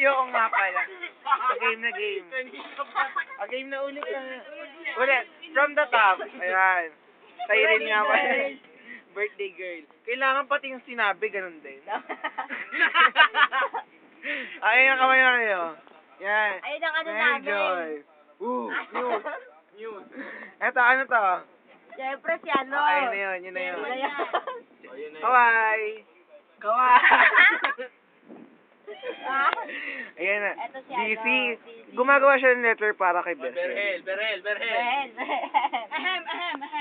oo nga pala. Game na game. Game na ulit na. Ulit. From the top. Ayan. Cyril nga pala. Birthday girl. Kailangan pati yung sinabi, ganun din. Ayun ang kamay na kayo. Yan. Ayun ang ano namin. Enjoy. News. Eto, ano to? Siyempre si ano. Ayun na yun, yun na yun. Ayun na yun. Kawai. Kawai. Ayan na. Eto si DC. ano. Gumagawa siya ng letter para kay Berhel. Ahem.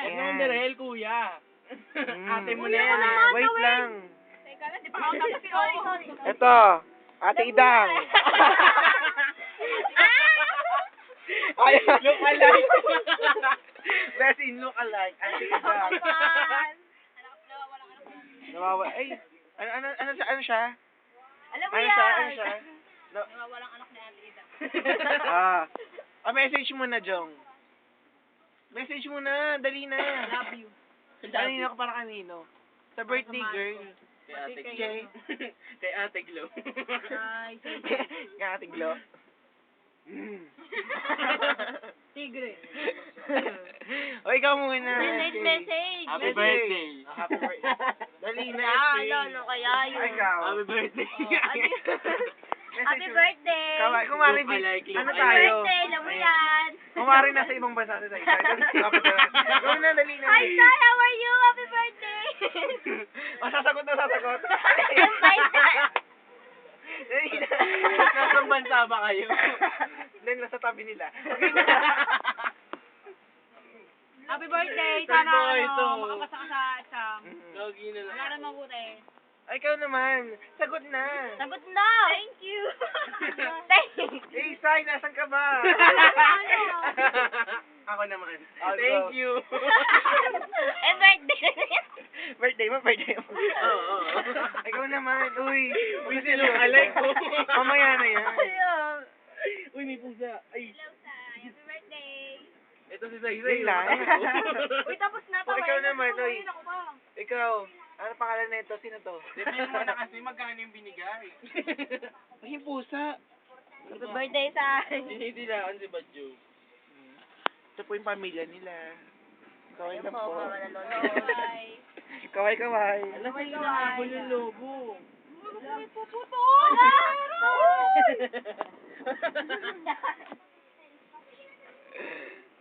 Huwag naman Berhel, kuya. Ate mo na yan. Wait lang. Teka lang, di pa ako tapos si Sorry. Ito. Ate Idang. Ayan. Look alike. Best in look alike. Ate Idang. Nawawa. Ay. Ano siya? Alam mo Ano yan. siya? Ano siya? Nawawalang anak ni Ate Ida. Message mo na, Jong. Message mo na. Dali na. Love you. Kanino ko para kanino? Sa birthday girl. Kay Ate Kay- Glo. Kay Ate Glo. Ay, Kay Ate Glo. Tigre. O, ikaw muna. Message. Happy birthday. Happy birthday. Dali na. Ano kaya yun? Ay, ikaw. Happy birthday. Happy birthday. Kawai, kumari, Look alike, look ano alike. Happy tayo? birthday, alam mo yan. Kumari nasa ibang bansa na tayo. Gawin na, dali na. Hi, Sai, how are you? Happy birthday. Sasagot na, sasagot. Dali na. Nasang bansa ba kayo? Then, nasa tabi nila. Happy birthday. Third Sana boy, ito. makapasa ka sa exam. Logi na lang. Wala rin mabuti. Ay, ikaw naman. Sagot na. Sagot na. Thank you. Thanks. Eh, Sai, nasan ka ba? Ako naman. I'll Thank go. you. Eh, birthday. Birthday mo. Oo. Ikaw naman. Uy. Uy, si Look alike ko. Mamaya na yan. Uy, may pusa. Ay. Hello, Sai. Happy birthday. Ito si Sai. Wait lang. Uy, tapos na. Oh, ikaw naman, uy. Ako ba? Ikaw. Ano pangalan na ito? Sino to? Reveal mo na kasi magkano yung binigay. Ay, yung pusa. Happy birthday, Sai. Dinidilaan si Badjo. Ito po yung pamilya nila. Kaway Ayun na po, po. mga lolo. Kaway. Alam mo, hinahabol yung lobo. May puputo.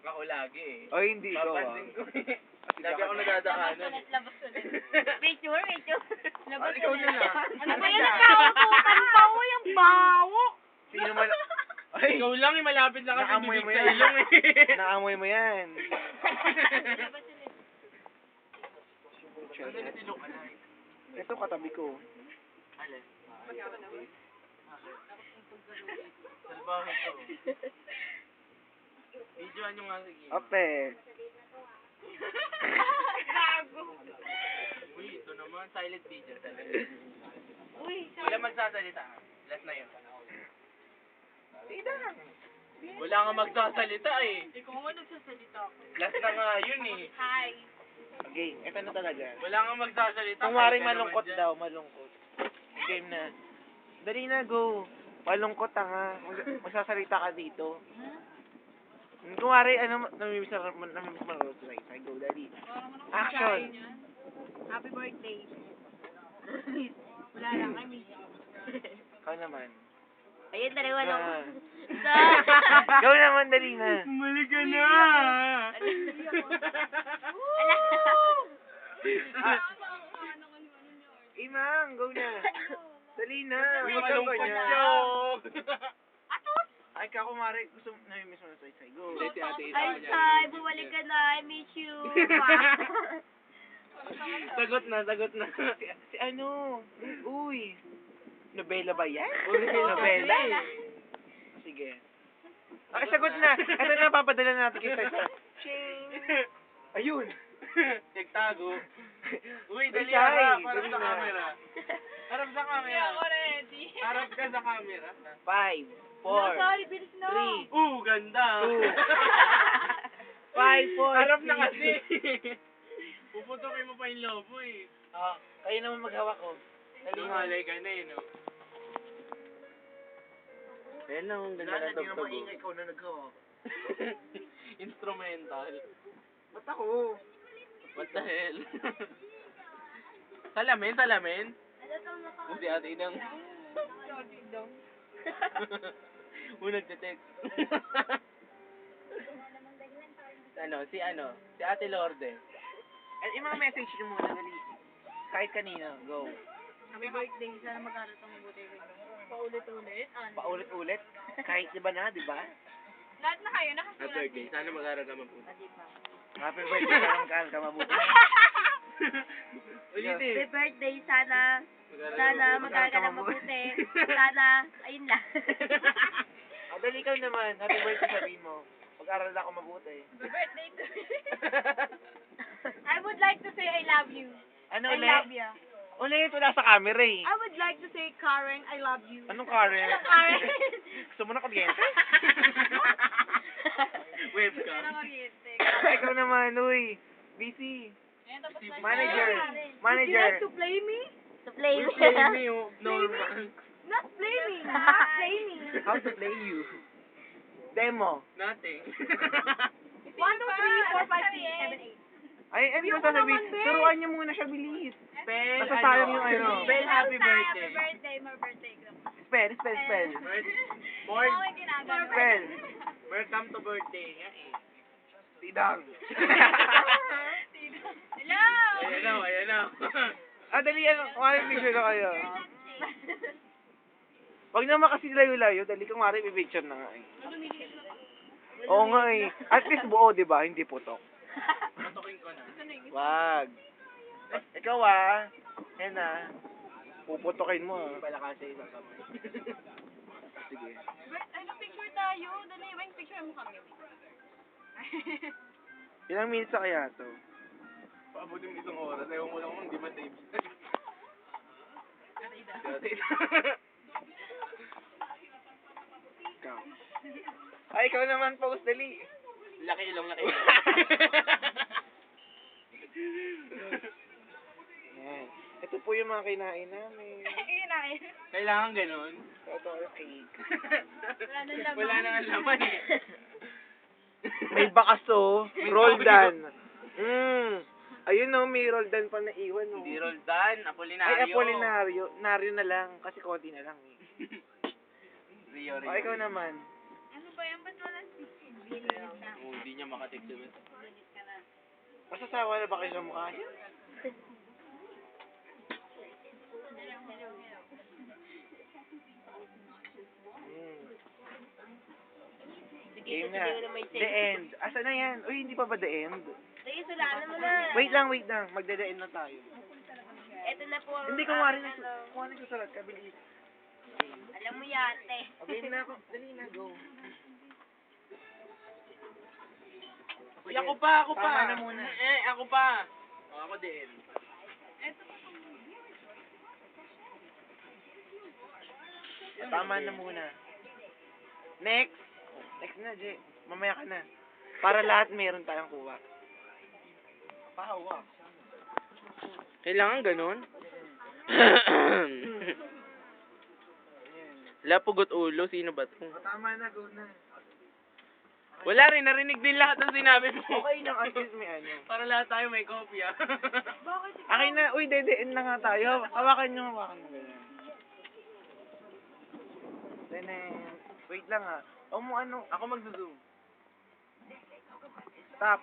Ako lagi eh. O, hindi ikaw. Papansin ko eh. Lagi ako nadadaanan. Labas ulit. Picture. Labas Ikaw na lang. Ano ba yan? Nakaupukan pa ko yung bawo. Sino man? Ay, Ikaw lang eh, malapit lang kasi naamoy bibig mo sa yan. ilong eh. Naamoy mo yan. Ano na si Look alike? Ito katabi ko. Alin? Salbahe to. Videoan nyo nga sige. Ope. Uy, ito naman, silent video talaga. Uy, Wala magsasalita. Last na yun. Idang. Wala nga magsasalita eh. ikaw nga nagsasalita ako. Last na nga yun eh. Hi. Okay, ito na talaga. Wala nga magsasalita. Kung maring Kahit ka malungkot naman dyan. daw, malungkot. Game na. Dali na, go. Malungkot nga. Magsasalita ka dito. Kung mari, namimiss mo na say, go, dali. Action. Happy birthday. Wala lang, I miss you. Ikaw naman. Ayun, dalawa lang. Go naman, dali na. Mali ka na! Imang, go na. Dali na. Uy, Huwag kang malungkot ganyan. joke! Ay, ka kumari, gusto mo, namimiss mo na say, go. Si Ate Ita Ay, niya. Sai, bumalik ka na. I miss you. Sagot na. Si ano? Uy. Nobela ba yan? Uy, Nobela. Sige. Ay, sagot na. Ito na, papadala natin kay Sai. Ayun. Nagtago. Uy, dali Ay, harap. Sai, Harap dali sa na. camera. Harap sa camera. ready. Harap ka sa camera. 5, 4, Sorry, bilis na. 3, Ganda. 2, 5, 4, Harap na kasi. Puputukin mo pa yung lobo eh. Kayo naman maghawak ko. Dali na. Lumalay ka na eh, no? Ayan lang, ang ganda Wala na, ng di na tugtog. maingay, ikaw na naghawa. Instrumental. Ba't ako? What the hell? Salamin, salamin. Kung si ate inang. Unang text. Si ate Lorde. Yung mga message nyo muna, dali. Kahit kanina, go. Happy birthday. Sana mag-aral kang mabuti. Paulit-ulit. Ano? Paulit-ulit. Kahit iba na, di ba? Lahat na kayo, Happy nakasulat birthday. Sana mag-aral ka mabuti. Happy birthday ka lang, Kaan, ka mabuti. Ulitin. Happy birthday. Sana mag-aral ka ng mabuti. Sana, ayun lang. Dali ikaw naman, happy birthday sabihin mo. Pag-aral ako mabuti. Happy birthday to I would like to say I love you. Ano I ulit? love you. Ulit, wala sa camera eh. I would like to say, Karen, I love you. Anong Karen? Karen. Gusto mo na kuryente? Webcam. Ikaw naman, uy. Busy. Manager. Would you like to play me? To play me. Play me, oh. Normal. Not play me. Not play me. How to play you? Demo. Nothing. 1, 2, 3, 4, 5, 6, 7, 8. Ay, ano Ayoko ba sasabihin? naman, be. Turuan niyo muna siya, bilis. Spell, Nasasayang yung ano. Spell happy birthday. More birthday ko. Spell, spell, spell. Born. Spell. Welcome to birthday. Nga eh. Tidang. Hello! Ayan na. Dali, kumari picture na kayo. Huwag naman kasi layo-layo, dali kumari picture na nga eh. Oo nga eh. At least buo, di ba? Hindi putok. Tutukin ko na. Wag. Ikaw Ayan na. Puputokin mo ah. Pala kasi isang kamay. Sige. Ano picture tayo? Dali, yung picture mo kami. Ilang minutes na kaya to? Paabutin mo isang oras. Ayaw mo lang kung hindi ma-save. Ikaw. Ay, ikaw naman post, dali. Laki ilong, laki ilong. Yan. Ito po yung mga kinain namin. Kailangan ganun. Ito yung cake. Wala nang laman eh. May bakaso, Roldan. Ayun no, may Roldan pa na iwan no. Hindi Roldan, Apolinario. Ay, Apolinario. Nario na lang, kasi konti na lang eh. Rio. O, ikaw naman. Ano ba yan? Ba't wala Oh, hindi niya makatik doon. Masasawa na ba kayo sa mukha niya? Game na. The end. Asa na yan? Uy, hindi pa ba the end? Sige, sulanan mo na. Wait lang. Magde-the end na tayo. Ito na po ang... Hindi, kumari nagsusulat ka, bilis. Alam mo yate. Okay na ako. Dali na, go. Uy, ako pa. Tama na muna. Ako pa. Ako din. Tama na muna. Next na, Jay. Mamaya ka na. Para lahat meron tayong kuha. Pahawa. Kailangan ganun? Lapugot ulo, sino ba to? Tama na, go na. Wala rin, narinig din lahat ng sinabi mo. Okay lang, at least may ano. Para lahat tayo may kopya. Akin na, uy, dedein na nga tayo. Hawakan nyo. Ganyan. Then, wait lang ah. O mo ano, Ako magzo-zoom. stop.